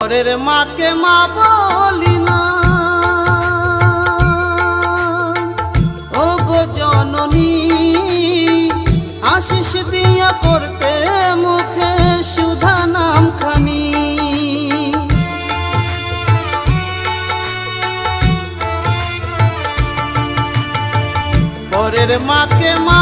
পরের মাকে মা বলি না, ও গো জননী আশিস দিয়া করতে মুখে সুধা নাম খানি। পরের মাকে মা